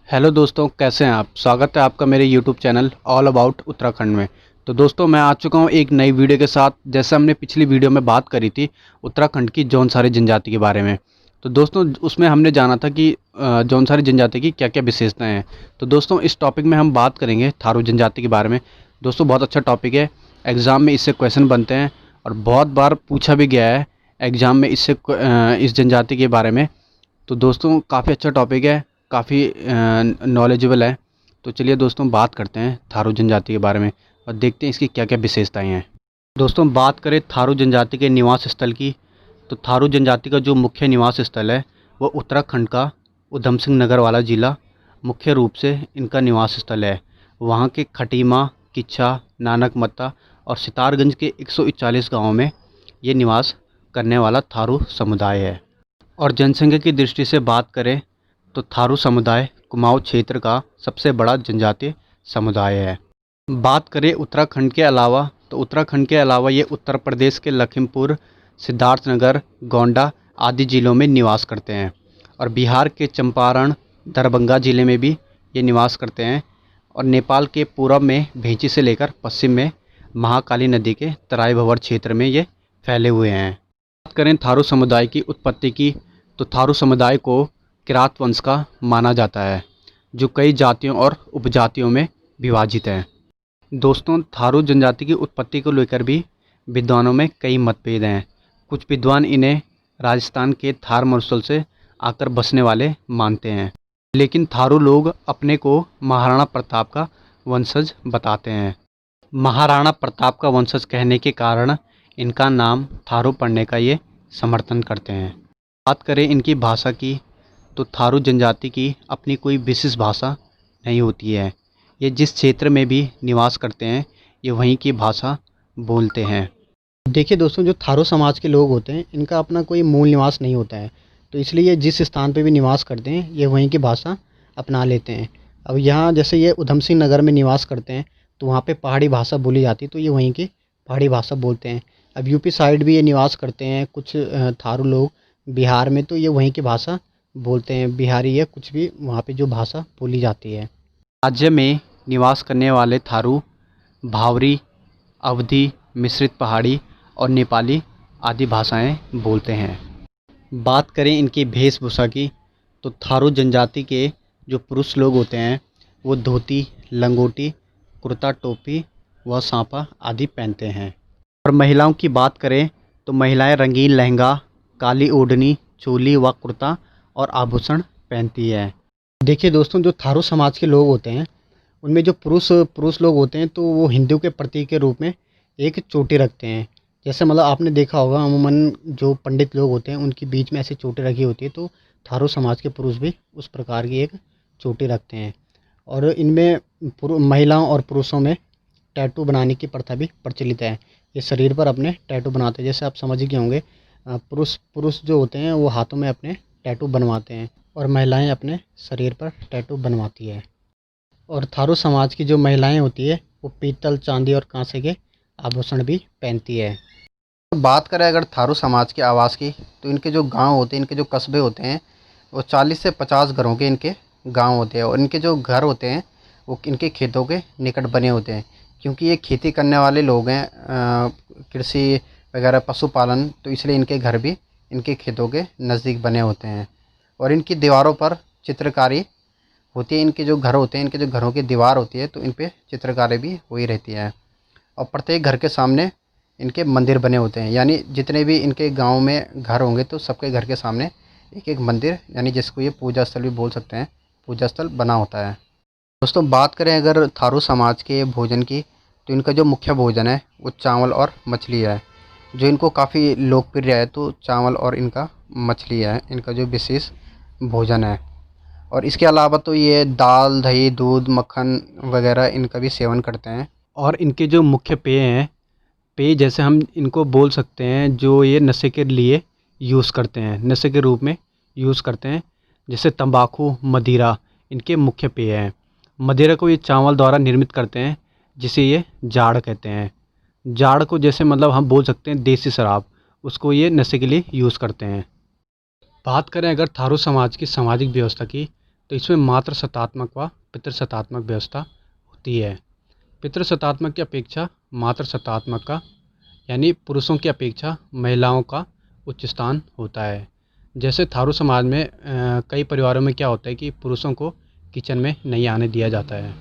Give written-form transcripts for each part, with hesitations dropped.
Hello दोस्तों, कैसे हैं आप। स्वागत है आपका मेरे YouTube channel all about Uttarakhand में। तो दोस्तों, मैं आ चुका हूं एक नई वीडियो के साथ। जैसे हमने पिछली वीडियो में बात करी थी उत्तराखंड की जौनसारी जनजाति के बारे में। तो दोस्तों, उसमें हमने जाना था कि जौनसारी जनजाति की क्या क्या विशेषताएं हैं। तो दोस्तों, इस टॉपिक में हम बात करेंगे थारू जनजाति के बारे में। दोस्तों, बहुत अच्छा टॉपिक है। एग्ज़ाम में इससे क्वेश्चन बनते हैं और बहुत बार पूछा भी गया है एग्ज़ाम में इस जनजाति के बारे में। तो दोस्तों, काफ़ी अच्छा टॉपिक है, काफ़ी नॉलेजेबल है। तो चलिए दोस्तों, बात करते हैं थारू जनजाति के बारे में और देखते हैं इसकी क्या क्या विशेषताएं हैं। दोस्तों, बात करें थारू जनजाति के निवास स्थल की, तो थारू जनजाति का जो मुख्य निवास स्थल है वो उत्तराखंड का उधम सिंह नगर वाला ज़िला मुख्य रूप से इनका निवास स्थल है। वहाँ के खटीमा, किच्छा, नानकमत्ता और सितारगंज के 141 गाँव में ये निवास करने वाला थारू समुदाय है। और जनसंख्या की दृष्टि से बात करें तो थारू समुदाय कुमाऊं क्षेत्र का सबसे बड़ा जनजातीय समुदाय है। बात करें उत्तराखंड के अलावा, तो उत्तराखंड के अलावा ये उत्तर प्रदेश के लखीमपुर, सिद्धार्थनगर, गोंडा आदि ज़िलों में निवास करते हैं और बिहार के चंपारण, दरभंगा ज़िले में भी ये निवास करते हैं और नेपाल के पूर्व में भेंची से लेकर पश्चिम में महाकाली नदी के तराई भंवर क्षेत्र में ये फैले हुए हैं। बात करें थारू समुदाय की उत्पत्ति की, तो थारू समुदाय को किरात वंश का माना जाता है जो कई जातियों और उपजातियों में विभाजित है। दोस्तों, थारू जनजाति की उत्पत्ति को लेकर भी विद्वानों में कई मतभेद हैं। कुछ विद्वान इन्हें राजस्थान के थार मरुस्थल से आकर बसने वाले मानते हैं, लेकिन थारू लोग अपने को महाराणा प्रताप का वंशज बताते हैं। महाराणा प्रताप का वंशज कहने के कारण इनका नाम थारू पड़ने का ये समर्थन करते हैं। बात करें इनकी भाषा की, तो थारू जनजाति की अपनी कोई विशेष भाषा नहीं होती है। ये जिस क्षेत्र में भी निवास करते हैं ये वहीं की भाषा बोलते हैं। देखिए दोस्तों, जो थारू समाज के लोग होते हैं इनका अपना कोई मूल निवास नहीं होता है, तो इसलिए ये जिस स्थान पे भी निवास करते हैं ये वहीं की भाषा अपना लेते हैं। अब यहाँ जैसे ये उधम सिंह नगर में निवास करते हैं तो वहाँ पे पहाड़ी भाषा बोली जाती है, तो ये वहीं की पहाड़ी भाषा बोलते हैं। अब यूपी साइड भी ये निवास करते हैं कुछ थारू लोग बिहार में, तो ये वहीं की भाषा बोलते हैं, बिहारी या कुछ भी वहाँ पे जो भाषा बोली जाती है। राज्य में निवास करने वाले थारू भावरी, अवधी, मिश्रित पहाड़ी और नेपाली आदि भाषाएं बोलते हैं। बात करें इनकी वेशभूषा की, तो थारू जनजाति के जो पुरुष लोग होते हैं वो धोती, लंगोटी, कुर्ता, टोपी व सांपा आदि पहनते हैं। और महिलाओं की बात करें तो महिलाएं रंगीन लहंगा, काली ओढ़नी, चोली व कुर्ता और आभूषण पहनती है। देखिए दोस्तों, जो थारू समाज के लोग होते हैं उनमें जो पुरुष पुरुष लोग होते हैं तो वो हिंदू के प्रतीक के रूप में एक चोटी रखते हैं। जैसे मतलब आपने देखा होगा अमूमन जो पंडित लोग होते हैं उनके बीच में ऐसी चोटी रखी होती है, तो थारू समाज के पुरुष भी उस प्रकार की एक चोटी रखते हैं। और इनमें महिलाओं और पुरुषों में टैटू बनाने की प्रथा भी प्रचलित है। ये शरीर पर अपने टैटू बनाते हैं, जैसे आप समझ गए होंगे। पुरुष पुरुष जो होते हैं वो हाथों में अपने टैटू बनवाते हैं और महिलाएं अपने शरीर पर टैटू बनवाती है। और थारू समाज की जो महिलाएं होती है वो पीतल, चांदी और कांसे के आभूषण भी पहनती है। तो बात करें अगर थारू समाज के आवास की, तो इनके जो गांव होते हैं, इनके जो कस्बे होते हैं वो 40 से 50 घरों के इनके गांव होते हैं। और इनके जो घर होते हैं वो इनके खेतों के निकट बने होते हैं, क्योंकि ये खेती करने वाले लोग हैं, कृषि वगैरह पशुपालन, तो इसलिए इनके घर भी इनके खेतों के नज़दीक बने होते हैं। और इनकी दीवारों पर चित्रकारी होती है। इनके जो घर होते हैं, इनके जो घरों की दीवार होती है तो इन पे चित्रकारी भी हुई रहती है। और प्रत्येक घर के सामने इनके मंदिर बने होते हैं, यानी जितने भी इनके गांव में घर होंगे तो सबके घर के सामने एक एक मंदिर, यानी जिसको ये पूजा स्थल भी बोल सकते हैं, पूजा स्थल बना होता है। दोस्तों, बात करें अगर थारू समाज के भोजन की, तो इनका जो मुख्य भोजन है वो चावल और मछली है, जो इनको काफ़ी लोकप्रिय है। तो चावल और इनका मछली है इनका जो विशेष भोजन है। और इसके अलावा तो ये दाल, दही, दूध, मक्खन वगैरह इनका भी सेवन करते हैं। और इनके जो मुख्य पेय हैं, पेय जैसे हम इनको बोल सकते हैं जो ये नशे के लिए यूज़ करते हैं, नशे के रूप में यूज़ करते हैं, जैसे तंबाकू, मदिरा इनके मुख्य पेय हैं। मदिरा को ये चावल द्वारा निर्मित करते हैं जिसे ये जाड़ कहते हैं। जाड़ को जैसे मतलब हम बोल सकते हैं देसी शराब, उसको ये नशे के लिए यूज़ करते हैं। बात करें अगर थारू समाज की सामाजिक व्यवस्था की, तो तो इसमें मातृसत्तात्मक व पितृसत्तात्मक व्यवस्था होती है। पितृसत्तात्मक की अपेक्षा मातृसत्तात्मक का यानी पुरुषों की अपेक्षा महिलाओं का उच्च स्थान होता है। जैसे थारू समाज में कई परिवारों में क्या होता है कि पुरुषों को किचन में नहीं आने दिया जाता है।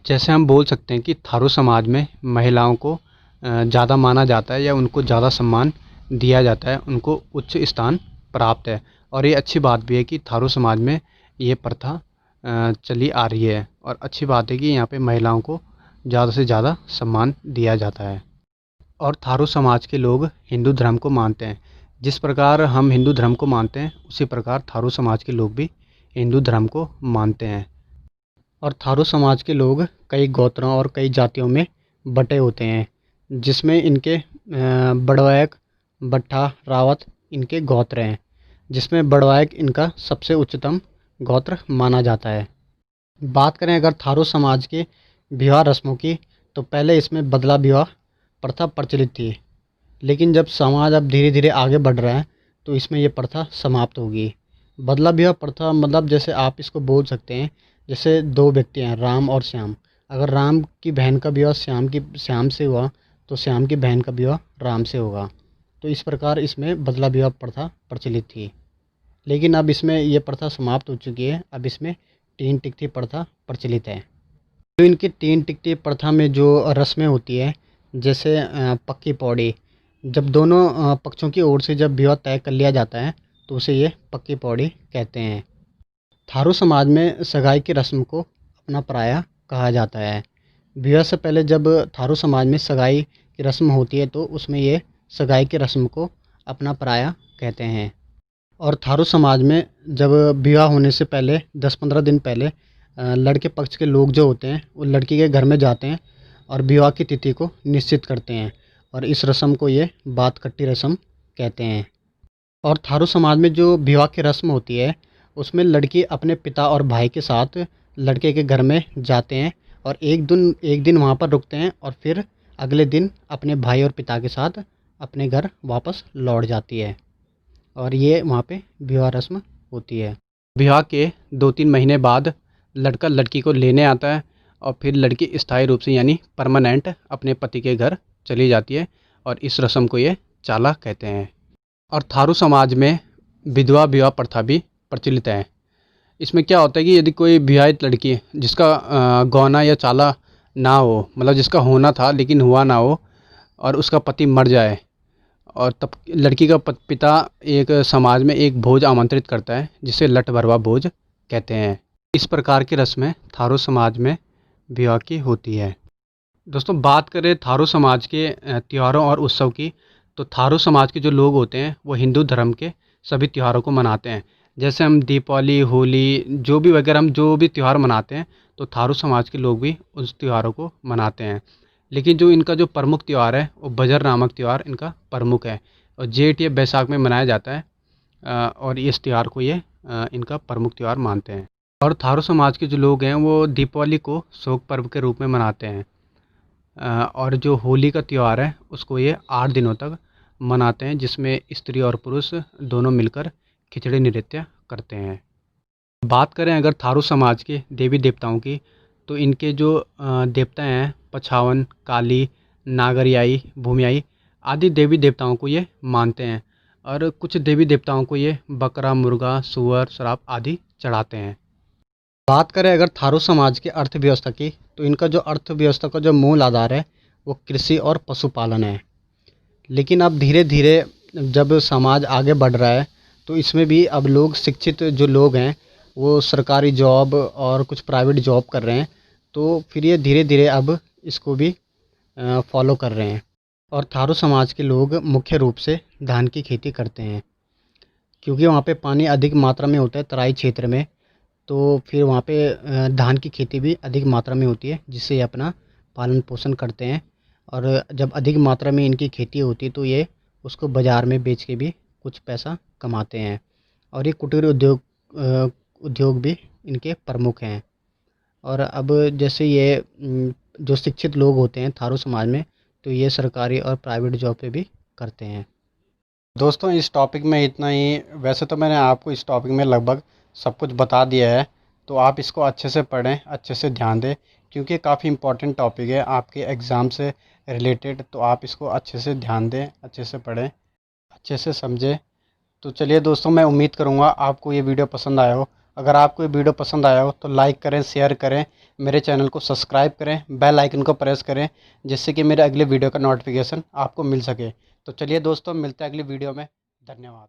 जैसे हम बोल सकते हैं कि थारू समाज में महिलाओं को ज़्यादा माना जाता है या उनको ज़्यादा सम्मान दिया जाता है, उनको उच्च स्थान प्राप्त है। और ये अच्छी बात भी है कि थारू समाज में ये प्रथा चली आ रही है और अच्छी बात है कि यहाँ पे महिलाओं को ज़्यादा से ज़्यादा सम्मान दिया जाता है। और थारू समाज के लोग हिंदू धर्म को मानते हैं। जिस प्रकार हम हिंदू धर्म को मानते हैं उसी प्रकार थारू समाज के लोग भी हिंदू धर्म को मानते हैं। और थारू समाज के लोग कई गोत्रों और कई जातियों में बटे होते हैं, जिसमें इनके बड़वायक, भट्टा, रावत इनके गोत्र हैं, जिसमें बड़वायक इनका सबसे उच्चतम गोत्र माना जाता है। बात करें अगर थारू समाज के विवाह रस्मों की, तो पहले इसमें बदला विवाह प्रथा प्रचलित थी, लेकिन जब समाज अब धीरे धीरे आगे बढ़ रहा है तो इसमें ये प्रथा समाप्त होगी। बदला विवाह प्रथा मतलब जैसे आप इसको बोल सकते हैं, जैसे दो व्यक्ति हैं राम और श्याम, अगर राम की बहन का विवाह श्याम से हुआ तो श्याम की बहन का विवाह राम से होगा। तो इस प्रकार इसमें बदला विवाह प्रथा प्रचलित थी, लेकिन अब इसमें ये प्रथा समाप्त हो चुकी है। अब इसमें तीन टिकटी प्रथा प्रचलित है। तो इनकी तीन टिकटी प्रथा में जो रस्में होती है, जैसे पक्की पौड़ी, जब दोनों पक्षों की ओर से जब विवाह तय कर लिया जाता है तो उसे ये पक्की पौड़ी कहते हैं। थारू समाज में सगाई की रस्म को अपना पराया कहा जाता है। विवाह से पहले जब थारू समाज में सगाई की रस्म होती है तो उसमें ये सगाई की रस्म को अपना पराया कहते हैं। और थारू समाज में जब विवाह होने से पहले 10-15 दिन पहले लड़के पक्ष के लोग जो होते हैं वो लड़की के घर में जाते हैं और विवाह की तिथि को निश्चित करते हैं, और इस रस्म को ये बात कट्टी रस्म कहते हैं। और थारू समाज में जो विवाह की रस्म होती है उसमें लड़की अपने पिता और भाई के साथ लड़के के घर में जाते हैं और एक दिन वहाँ पर रुकते हैं और फिर अगले दिन अपने भाई और पिता के साथ अपने घर वापस लौट जाती है, और ये वहाँ पे विवाह रस्म होती है। विवाह के 2-3 महीने बाद लड़का लड़की को लेने आता है और फिर लड़की स्थायी रूप से यानी परमानेंट अपने पति के घर चली जाती है, और इस रस्म को ये चाला कहते हैं। और थारू समाज में विधवा विवाह प्रथा भी प्रचलित है। इसमें क्या होता है कि यदि कोई विवाहित लड़की जिसका गौना या चाला ना हो, मतलब जिसका होना था लेकिन हुआ ना हो, और उसका पति मर जाए, और तब लड़की का पिता एक समाज में एक भोज आमंत्रित करता है जिसे लठ भरवा भोज कहते हैं। इस प्रकार की रस्में थारू समाज में विवाह की होती है। दोस्तों, बात करें थारू समाज के त्योहारों और उत्सव की, तो थारू समाज के जो लोग होते हैं वो हिंदू धर्म के सभी त्योहारों को मनाते हैं। जैसे हम दीपावली, होली, हम जो भी त्यौहार मनाते हैं तो थारू समाज के लोग भी उस त्योहारों को मनाते हैं। लेकिन जो इनका जो प्रमुख त्यौहार है वो बजर नामक त्यौहार इनका प्रमुख है, और जेठ या बैसाख में मनाया जाता है, और इस त्यौहार को ये इनका प्रमुख त्यौहार मानते हैं। और थारू समाज के जो लोग हैं वो दीपावली को शोक पर्व के रूप में मनाते हैं, और जो होली का त्यौहार है उसको ये 8 दिनों तक मनाते हैं, जिसमें स्त्री और पुरुष दोनों मिलकर खिचड़ी नृत्य करते हैं। बात करें अगर थारू समाज के देवी देवताओं की, तो इनके जो देवता हैं पछावन, काली, नागरियाई, भूमियाई आदि देवी देवताओं को ये मानते हैं, और कुछ देवी देवताओं को ये बकरा, मुर्गा, सूअर, श्राप आदि चढ़ाते हैं। बात करें अगर थारू समाज की अर्थव्यवस्था की, तो इनका जो अर्थव्यवस्था का जो मूल आधार है वो कृषि और पशुपालन है। लेकिन अब धीरे धीरे जब समाज आगे बढ़ रहा है तो इसमें भी अब लोग शिक्षित जो लोग हैं वो सरकारी जॉब और कुछ प्राइवेट जॉब कर रहे हैं, तो फिर ये धीरे धीरे अब इसको भी फॉलो कर रहे हैं। और थारू समाज के लोग मुख्य रूप से धान की खेती करते हैं, क्योंकि वहाँ पे पानी अधिक मात्रा में होता है तराई क्षेत्र में, तो फिर वहाँ पे धान की खेती भी अधिक मात्रा में होती है, जिससे ये अपना पालन पोषण करते हैं। और जब अधिक मात्रा में इनकी खेती होती है तो ये उसको बाज़ार में बेच के भी कुछ पैसा कमाते हैं, और ये कुटीर उद्योग भी इनके प्रमुख हैं। और अब जैसे ये जो शिक्षित लोग होते हैं थारू समाज में, तो ये सरकारी और प्राइवेट जॉब पे भी करते हैं। दोस्तों, इस टॉपिक में इतना ही। वैसे तो मैंने आपको इस टॉपिक में लगभग सब कुछ बता दिया है, तो आप इसको अच्छे से पढ़ें, अच्छे से ध्यान दें, क्योंकि काफ़ी इम्पोर्टेंट टॉपिक है आपके एग्ज़ाम से रिलेटेड। तो आप इसको अच्छे से ध्यान दें, अच्छे से पढ़ें, अच्छे से समझें। तो चलिए दोस्तों, मैं उम्मीद करूँगा आपको ये वीडियो पसंद आया हो। अगर आपको ये वीडियो पसंद आया हो तो लाइक करें, शेयर करें, मेरे चैनल को सब्सक्राइब करें, बेल आइकन को प्रेस करें, जिससे कि मेरे अगले वीडियो का नोटिफिकेशन आपको मिल सके। तो चलिए दोस्तों, मिलते हैं अगली वीडियो में। धन्यवाद।